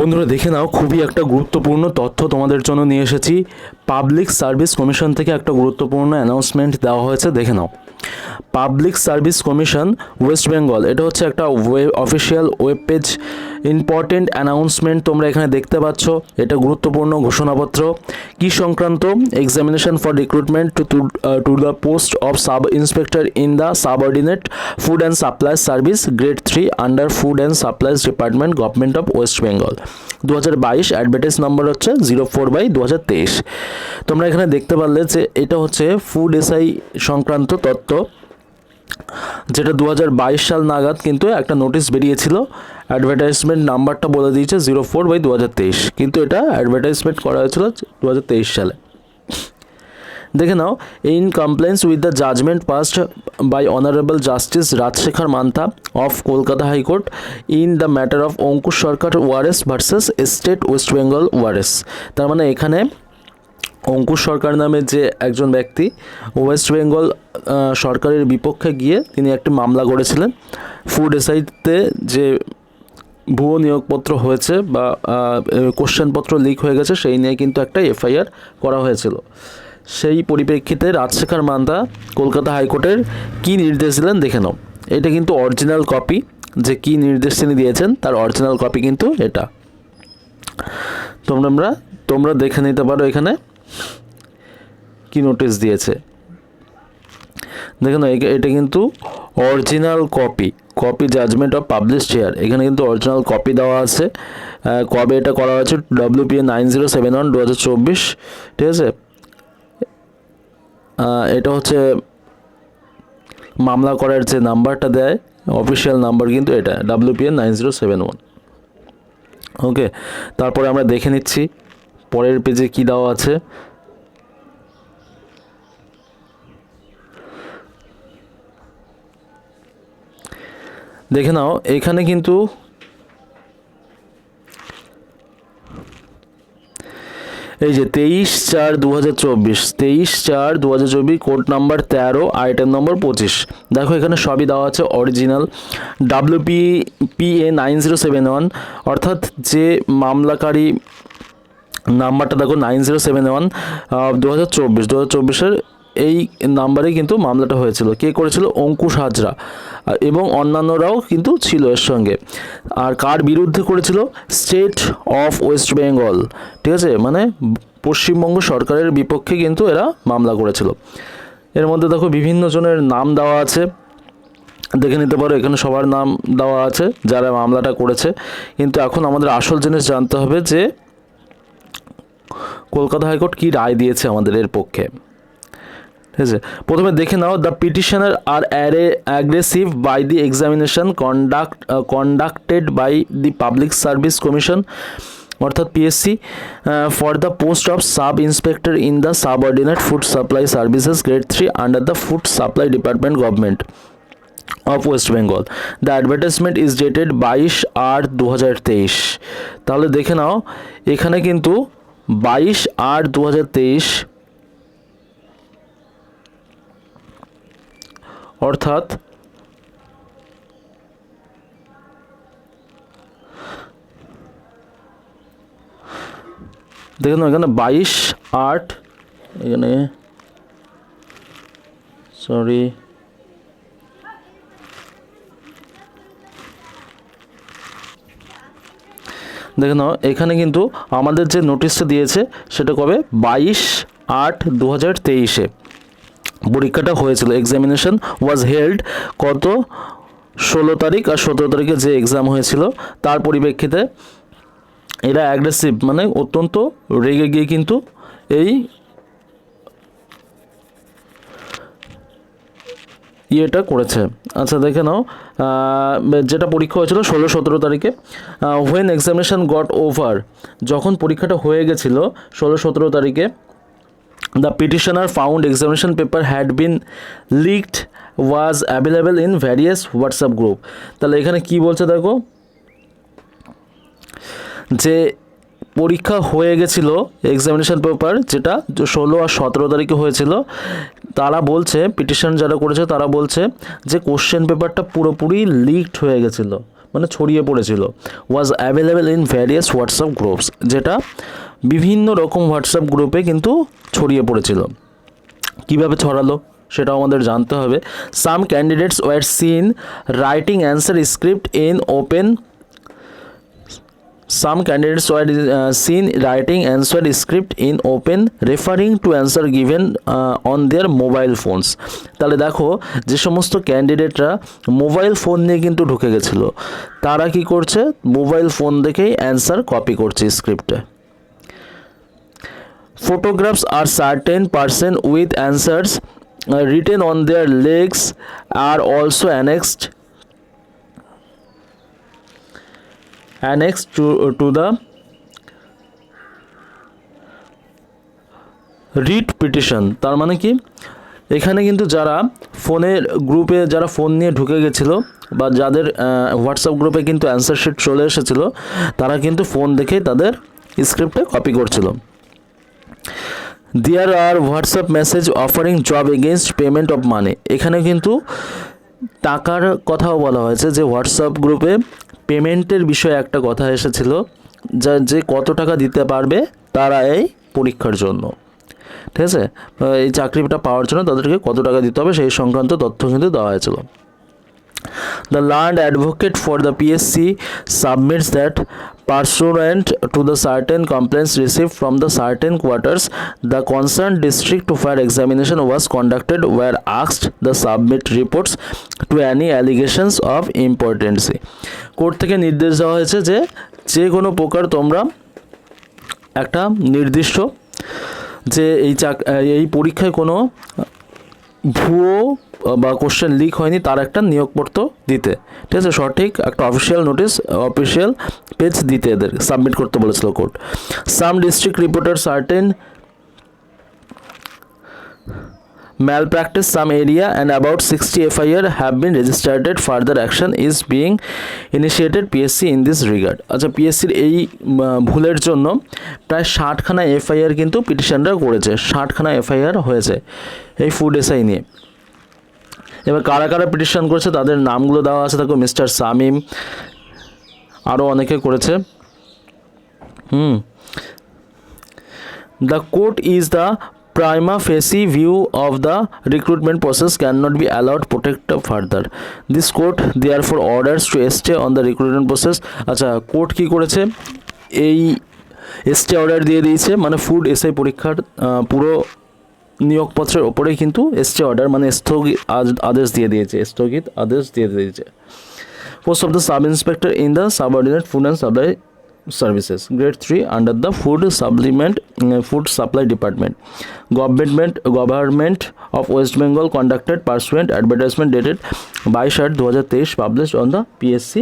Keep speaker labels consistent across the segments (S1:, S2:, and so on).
S1: বন্ধুরা দেখে নাও, খুবই একটা গুরুত্বপূর্ণ তথ্য তোমাদের জন্য নিয়ে এসেছি। পাবলিক সার্ভিস কমিশন থেকে একটা গুরুত্বপূর্ণ অ্যানাউন্সমেন্ট দেওয়া হয়েছে, দেখে নাও। Public service commission West Bengal, এটা হচ্ছে একটা official web page. Important announcement তোমরা এখানে দেখতে পাচ্ছ। এটা গুরুত্বপূর্ণ ঘোষণাপত্র। কি সংক্রান্ত? Examination for recruitment to the post of sub inspector in the subordinate food and supplies service grade 3 under food and supplies department government of West Bengal 2022। Advertise number হচ্ছে 04/2023। তোমরা এখানে দেখতে পারলে যে এটা হচ্ছে ফুড এসআই সংক্রান্ত তথ্য, যেটা 2022 সাল নাগাদ কিন্তু একটা নোটিশ বেরিয়েছিল। অ্যাডভার্টাইজমেন্ট নাম্বারটা বলে দিয়েছে 04/2023, কিন্তু এটা অ্যাডভার্টাইজমেন্ট করা হয়েছিল 2023 সালে। দেখে নাও, in compliance with the judgment passed by honourable justice Rajasekhar Mantha of Kolkata high court in the matter of Ankush Sarkar ওয়ারেস ভার্সেস স্টেট ওয়েস্ট বেঙ্গল ওয়ারেস। তার মানে এখানে অঙ্কুশ সরকার নামে যে একজন ব্যক্তি ওয়েস্ট বেঙ্গল সরকারের বিপক্ষে গিয়ে তিনি একটি মামলা করেছিলেন। ফুড এসআইতে যে ভুয়ো নিয়োগপত্র হয়েছে বা কোশ্চেনপত্র লিক হয়ে গেছে, সেই নিয়ে কিন্তু একটা এফআইআর করা হয়েছিল। সেই পরিপ্রেক্ষিতে রাজশেখর মান্থা কলকাতা হাইকোর্টের কী নির্দেশ দিলেন দেখে নাও। এটা কিন্তু অরিজিনাল কপি, যে কী নির্দেশ তিনি দিয়েছেন তার অরিজিনাল কপি কিন্তু এটা। তোমরা দেখে নিতে পারো এখানে কি নোটিশ দিয়েছে। দেখে নাও, এটা কিন্তু original copy judgment of publish here. এখানে কিন্তু অরিজিনাল কপি দেওয়া আছে। কবে এটা করা হয়েছে? WPA 9071 2024, ঠিক আছে। এটা হচ্ছে মামলা করার যে নাম্বারটা দেয়, অফিসিয়াল নাম্বার কিন্তু এটা WPA 9071। ওকে, তারপরে আমরা দেখে নিচ্ছি পরের পেজে কি দেওয়া আছে। দেখে নাও, এখানে কিন্তু এই যে 23/4/2024 কোড নাম্বার 13 আইটেম নম্বর 25। দেখো এখানে সবই দেওয়া আছে অরিজিনাল। WPA 9071, অর্থাৎ যে মামলাকারী নাম্বারটা দেখো 9071 2024-2024-এর এই নাম্বারে কিন্তু মামলাটা হয়েছিল। কে করেছিল? অঙ্কুশ হাজরা এবং অন্যান্যরাও কিন্তু ছিল এর সঙ্গে। আর কার বিরুদ্ধে করেছিল? স্টেট অফ ওয়েস্ট বেঙ্গল, ঠিক আছে, মানে পশ্চিমবঙ্গ সরকারের বিপক্ষে কিন্তু এরা মামলা করেছিল। এর মধ্যে দেখো বিভিন্ন জনের নাম দেওয়া আছে, দেখে নিতে পারো। এখানে সবার নাম দেওয়া আছে যারা মামলাটা করেছে। কিন্তু এখন আমাদের আসল জিনিস জানতে হবে যে কলকাতা হাইকোর্ট কি রায় দিয়েছে আমাদের এর পক্ষে, ঠিক আছে। প্রথমে দেখে নাও, the petitioner are aggressive by the examination conducted by the public service commission, অর্থাৎ PSC, for the post of sub inspector in the subordinate food supply services grade 3 under the food supply department government of West Bengal. The advertisement is dated 22/8/2023। তাহলে দেখে নাও, এখানে কিন্তু 22/8/2023, অর্থাৎ দেখুন এখানে 22/8, এখানে sorry দেখে নাও, এখানে কিন্তু আমাদের যে নোটিশটা দিয়েছে সেটা কবে? 22/8/2023-এ পরীক্ষাটা হয়েছিল। এক্সামিনেশন ওয়াজ হেল্ড কত? 16 তারিখ আর 17 তারিখে যে এক্সাম হয়েছিল তার পরিপ্রেক্ষিতে এরা অ্যাগ্রেসিভ, মানে অত্যন্ত রেগে গিয়ে কিন্তু এই ইয়েটা করেছে। আচ্ছা দেখে নাও, যেটা পরীক্ষা হয়েছিল 16-17 তারিখে। হোয়েন এক্সামিনেশন গট ওভার, যখন পরীক্ষাটা হয়ে গেছিল 16-17 তারিখে, the petitioner found examination paper had been leaked was available in various WhatsApp group। তাহলে এখানে কি বলছে দেখো, যে পরীক্ষা হয়ে গেছিল এক্সামিনেশন পেপার যেটা 16 আর 17 তারিখে হয়েছিল, তারা বলছে, পিটিশন যারা করেছে তারা বলছে যে কোশ্চেন পেপারটা পুরোপুরি লিকড হয়ে গেছিলো, মানে ছড়িয়ে পড়েছিল। Was available in various WhatsApp groups, যেটা বিভিন্ন রকম হোয়াটসঅ্যাপ গ্রুপে কিন্তু ছড়িয়ে পড়েছিল। কিভাবে ছড়ালো সেটাও আমাদের জানতে হবে। সাম candidates were seen writing answer script in open Some candidates were seen writing answer script in open referring to answer given on their mobile phones. তাহলে দেখো যে সমস্ত ক্যান্ডিডেটরা মোবাইল ফোন নিয়ে কিন্তু ঢুকে গেছিলো, তারা কি করছে, মোবাইল ফোন দেখেই অ্যান্সার কপি করছে স্ক্রিপ্টে। Photographs are certain person with answers written on their legs are also annexed to the writ petition. তার মানে কি, এখানে কিন্তু যারা ফোনের গ্রুপে যারা ফোন নিয়ে ঢুকে গেছিলো বা যাদের হোয়াটসঅ্যাপ গ্রুপে কিন্তু অ্যান্সার শিট চলে এসেছিলো, তারা কিন্তু ফোন দেখে তাদের স্ক্রিপ্টে কপি করছিল। There are WhatsApp message offering job against payment of money. এখানে কিন্তু টাকার কথাও বলা হয়েছে, যে হোয়াটসঅ্যাপ গ্রুপে পেমেন্টের বিষয়ে একটা কথা এসেছিল, যে কত টাকা দিতে পারবে তারা এই পরীক্ষার জন্য, ঠিক আছে, এই চাকরিটা পাওয়ার জন্য তাদেরকে কত টাকা দিতে হবে সেই সংক্রান্ত তথ্য কিন্তু দেওয়া হয়েছিল। The learned advocate for the PSC submits that pursuant to the certain complaints received from the certain quarters, the concerned district to fire examination was conducted were asked the submit reports to any allegations of impotency. Court থেকে নির্দেশ দেওয়া হয়েছে যে যে কোনো প্রকার তোমরা একটা নির্দিষ্ট যে এই পরীক্ষায় কোনো ভুয়ো বা কোশ্চেন লিক হয়নি তার একটা নিয়োগপত্র দিতে, ঠিক আছে, সঠিক একটা অফিসিয়াল নোটিশ অফিসিয়াল পেজ দিতে এদের সাবমিট করতে বলেছিল court. Some district reporter certain malpractice some area and about 60 FIR have been registered. Further action is being initiated PSC in this regard. আচ্ছা, পিএসসির এই ভুলের জন্য প্রায় 60খানা FIR কিন্তু পিটিশনরা করেছে, 60খানা FIR হয়েছে এই ফুড এসআই নিয়ে। এবার কারা কারা পিটিশন করেছে তাদের নামগুলো দেওয়া আছে, দেখো মিস্টার সামিম, আরও অনেকে করেছে। The court is the prima facie view of the recruitment process cannot be allowed protect further. This court therefore orders to stay on the recruitment process. আচ্ছা, কোর্ট কি করেছে, এই স্টে অর্ডার দিয়ে দিয়েছে, মানে ফুড এসআই পরীক্ষার পুরো নিয়োগপত্রের ওপরেই কিন্তু স্টে অর্ডার মানে স্থগিত আদেশ দিয়ে দিয়েছে, স্থগিত আদেশ দিয়ে দিয়েছে। Post of the sub inspector in the subordinate food and supply services grade 3 under the food supply department government of West Bengal conducted pursuant advertisement dated 22/8/2023 published on the PSC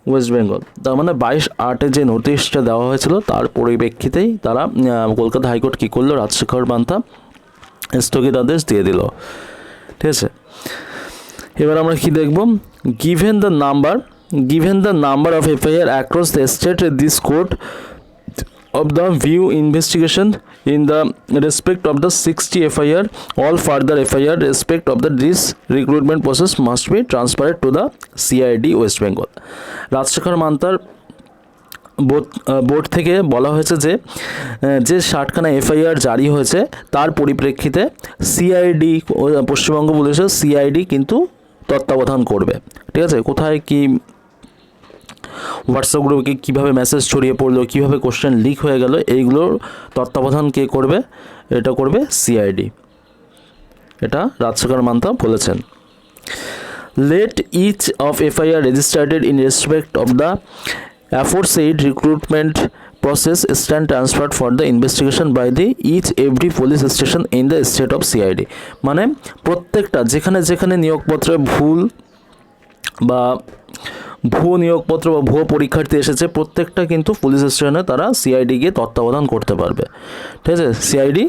S1: West Bengal. তার মানে 22/8 যে নোটিশটা দেওয়া হয়েছিল তার পরিপ্রেক্ষিতেই তারা Kolkata high court কী করলো, রাজশেখর পান্থা স্থগিত আদেশ দিয়ে দিল, ঠিক আছে। এবার আমরা কি দেখব, given the number of FIR across the state, this court of the view investigation in the respect of the 60 FIR, all further FIR respect of this recruitment process must be transferred to the CID West Bengal. Rajasekhar মান্তার board থেকে বলা হয়েছে যে 60খানা FIR জারি হয়েছে তার পরিপ্রেক্ষিতে CID, Paschimbanga পুলিশের সিআইডি কিন্তু তত্ত্বাবধান করবে, ঠিক আছে। কোথায় কি হোয়াটসঅ্যাপ গ্রুপে কীভাবে মেসেজ ছড়িয়ে পড়লো, কীভাবে কোশ্চেন লিক হয়ে গেল, এইগুলোর তত্ত্বাবধান কে করবে, এটা করবে সিআইডি, এটা রাজশেখর মান্তা বলেছেন। Let each of FIR registered in respect of the aforesaid recruitment process stand transferred for the investigation by the each every police station in the state of CID. মানে প্রত্যেকটা যেখানে যেখানে নিয়োগপত্রে ভুল বা ভুয়ো নিয়োগপত্র বা ভুয়ো পরীক্ষার্থী এসেছে প্রত্যেকটা কিন্তু পুলিশ স্টেশনে তারা সিআইডি গিয়ে তত্ত্বাবধান করতে পারবে, ঠিক আছে, সিআইডি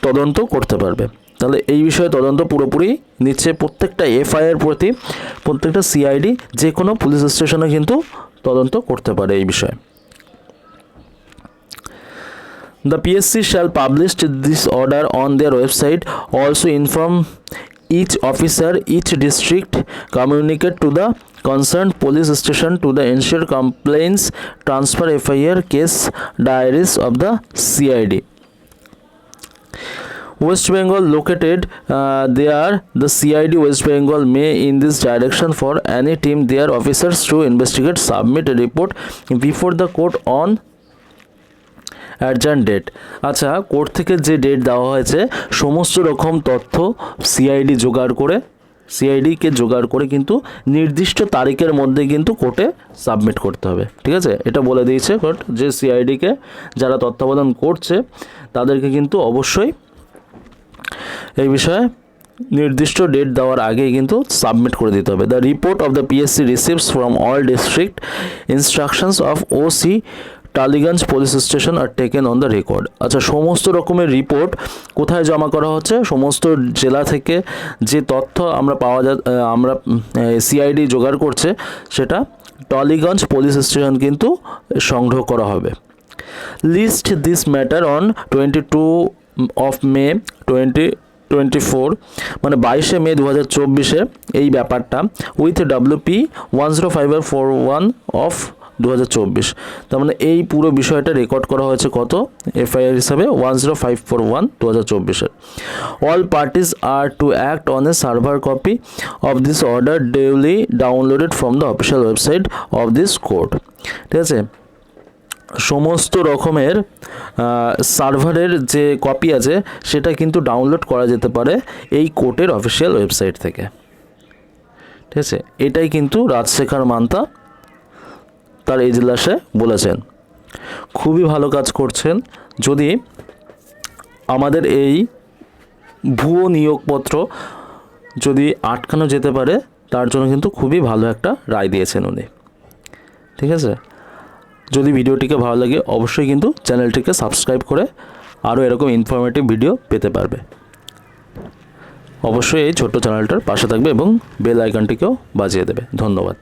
S1: তদন্ত করতে পারবে। তাহলে এই বিষয়ে তদন্ত পুরোপুরি নিচ্ছে প্রত্যেকটা FIR প্রতি প্রত্যেকটা সিআইডি যে কোনো পুলিশ স্টেশনে কিন্তু তদন্ত করতে পারে এই বিষয়ে। The PSC shall publish this order on their website. Also inform each officer, each district communicate to the concerned police station to the ensure complaints transfer FIR case diaries of the CID. West Bengal located there. The CID West Bengal may in this direction for any team their officers to investigate submit a report before the court on adjourn date. আচ্ছা, court থেকে যে date দেওয়া হয়েছে সমস্ত রকম তথ্য সিআইডিকে জোগাড় করে কিন্তু নির্দিষ্ট তারিখের মধ্যে কিন্তু কোর্টে সাবমিট করতে হবে। ঠিক আছে, এটা বলে দিয়েছে কোর্ট যে সিআইডিকে যারা তত্ত্বাবধান করছে তাদেরকে কিন্তু অবশ্যই এই বিষয়ে নির্দিষ্ট ডেট দেওয়ার আগেই কিন্তু সাবমিট করে দিতে হবে। The report of the PSC receives from all district instructions of OC Tollygunge police station are taken on the record. আচ্ছা, সমস্ত রকমের রিপোর্ট কোথায় জমা করা হচ্ছে? সমস্ত জেলা থেকে যে তথ্য আমরা সিআইডি জোগাড় করছে সেটা টালিগঞ্জ পুলিশ স্টেশন কিন্তু সংগ্রহ করা হবে। List this matter on 22 of May 2024 মানে 22 মে 2024 এই ব্যাপারটা উইথ WP 105441 অফ 2024। তার মানে এই পুরো বিষয়টা রেকর্ড করা হয়েছে কত এফআইআর হিসাবে 10541 2024। All parties are to act on a server copy of this order daily downloaded from the official website of this court. ঠিক আছে, সমস্ত রকমের সার্ভারের যে কপি আছে সেটা কিন্তু ডাউনলোড করা যেতে পারে এই কোর্টের অফিসিয়াল ওয়েবসাইট থেকে। ঠিক আছে, এটাই কিন্তু রাজশেখর মান্তা তার এজলাসে বলেছেন। খুবই ভালো কাজ করছেন। যদি আমাদের এই ভুয়ো নিয়োগপত্র যদি আটকানো যেতে পারে তার জন্য কিন্তু খুবই ভালো একটা রায় দিয়েছেন উনি। ঠিক আছে, যদি ভিডিওটিকে ভালো লাগে অবশ্যই কিন্তু চ্যানেলটিকে সাবস্ক্রাইব করে আরও এরকম ইনফরমেটিভ ভিডিও পেতে পারবে। অবশ্যই এই ছোট্ট চ্যানেলটার পাশে থাকবে এবং বেল আইকনটিকেও বাজিয়ে দেবে। ধন্যবাদ।